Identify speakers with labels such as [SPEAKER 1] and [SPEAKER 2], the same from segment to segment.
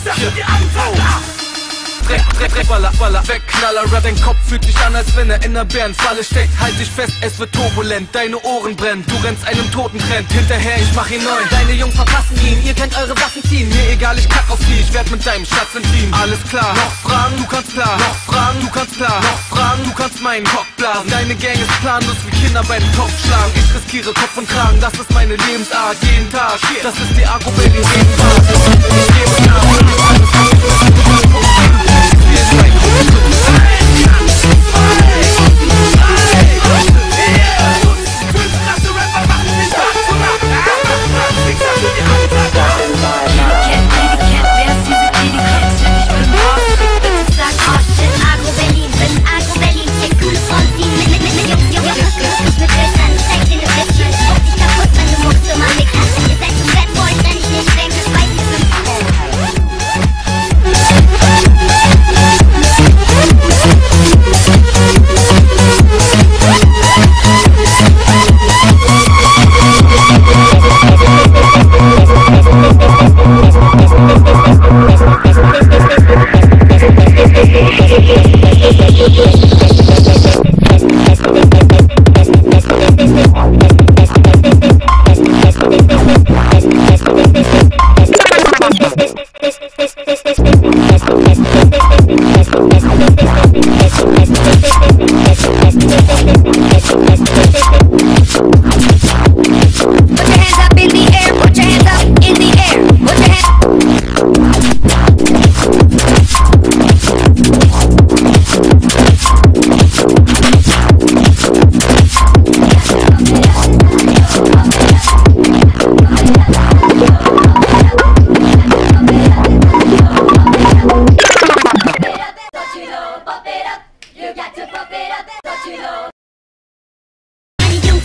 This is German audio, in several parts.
[SPEAKER 1] Fixer für die Anfang.
[SPEAKER 2] Dreck, Baller, weg, Knaller, Rap. Dein Kopf fühlt sich an, als wenn er in der Bärenfalle steckt. Halt dich fest, es wird turbulent, deine Ohren brennen. Du rennst einem toten Trend hinterher, ich mach ihn neu. Deine Jungs verpassen ihn, ihr könnt eure Waffen ziehen. Mir egal, ich kack auf die, ich werd mit deinem Schatz entfliehen. Alles klar, noch Fragen, du kannst klar. Noch Fragen, du kannst klar. Noch Fragen, du kannst meinen Kopf blasen. Deine Gang ist planlos wie Kinder beim Kopf schlagen. Ich riskiere Kopf und Kragen, das ist meine Lebensart, jeden Tag. Das ist die Agro-Berlin Gegenwart. Ich gebe nach,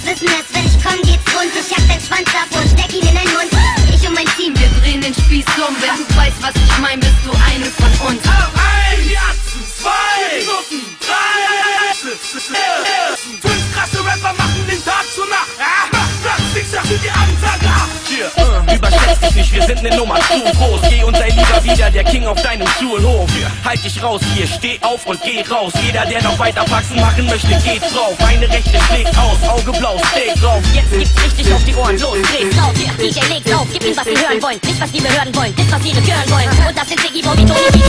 [SPEAKER 3] wissen es, wenn ich komm, geht's rund. Ich jag deinen Schwanz ab und steck ihn in den Mund. Ich und mein Team, wir drehen den Spieß um. Wenn du weißt, was ich mein, bist du eine von uns.
[SPEAKER 1] Auf ein, die Atzen, 2 Minuten, 3 5 krasse Rapper machen den Tag zur Nacht. Fixer für die Anfang.
[SPEAKER 4] Überschätzt dich nicht, wir sind ne Nummer zu groß. Geh und sei lieber wieder der King auf deinem Schulhof. Halt dich raus hier, steh auf und geh raus. Jeder, der noch weiter Faxen machen möchte, geht drauf. Meine Rechte schlägt aus, Auge blau, steh drauf.
[SPEAKER 5] Jetzt gibt's richtig auf die Ohren, los, dreh's laut. DJ legt auf, gib ihm, was sie hören wollen. Nicht, was die Behörden wollen, das, was sie nicht hören wollen. Und das sind Ziggy, Bobby, Toni, die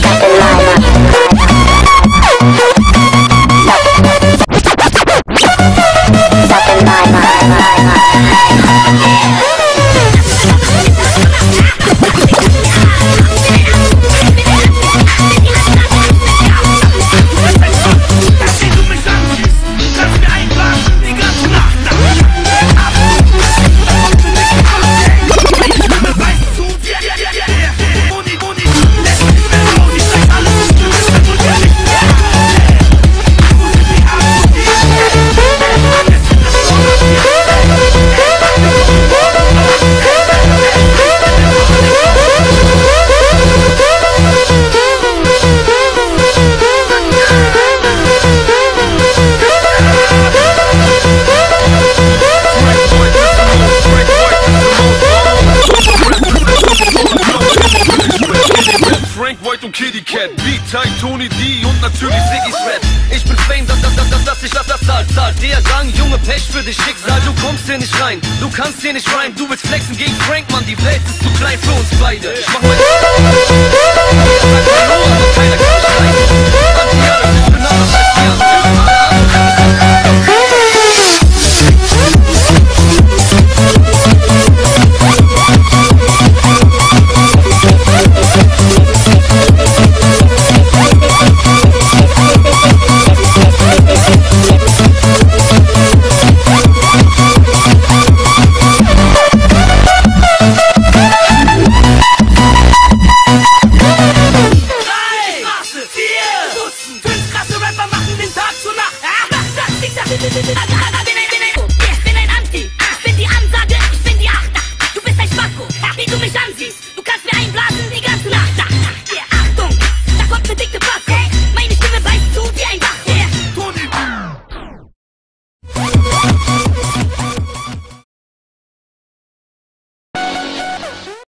[SPEAKER 2] Kitty Cat, B-Type, Tony D und natürlich Ziggy's Rap. Ich bin Fame, dass ich das zahlt. Der Gang, Junge, Pech für dich Schicksal. Du kommst hier nicht rein, du kannst hier nicht rhymen. Du willst flexen gegen Frank, Mann, die Welt ist zu klein für uns beide. Ich mach mein aber keiner kann mich leiden. Anti-Alles, ich bin anders als die anderen.
[SPEAKER 1] Fixer für die Anfang.